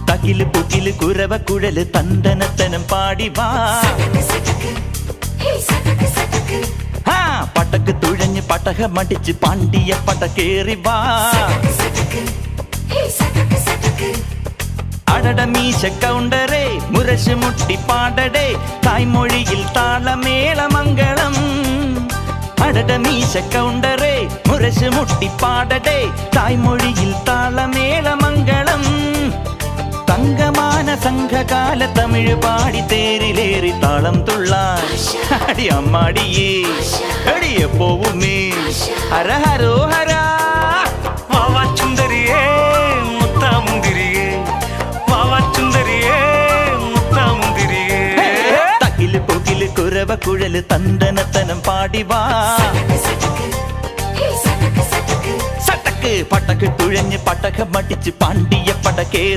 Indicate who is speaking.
Speaker 1: തകില് പുകില് കുരവ കുഴല് തന്തനത്തനം പാടി വാ. പടക്ക് തുഴഞ്ഞ് പടക മടിച്ച് പാണ്ടിയ പടക്കേറി വാ. അടട മീശ കൗണ്ടറേ മുരശ് മുട്ടി പാടടേ തായ്മൊഴിയിൽ താളമേളമംഗളം. അടട മീശ കൗണ്ടറേ മുരശ് മുട്ടി പാടടേ തായ്മൊഴിയിൽ താളമേളമംഗളം. തങ്കമാന സംഘകാല തമിഴ് പാടി തേരിലേറി താളം തുള്ളാൻ അടി അമ്മാടിയേ അടിയ പോവുമേ ഹര ഹരോ ഹരാ.
Speaker 2: വാവാ ചുന്ദരിയേ മുത്താമുന്തിരിയേ വാവാ ചുന്ദരിയേ മുത്താമുന്തിരിയേ.
Speaker 1: തകില് പുകില് കുരവ കുഴല് തന്തനത്തനം പാടി വാ. സടക്ക് പടക്ക് തുഴഞ്ഞ് പടക മടിച്ച് പാണ്ടിയ പടക്കേറി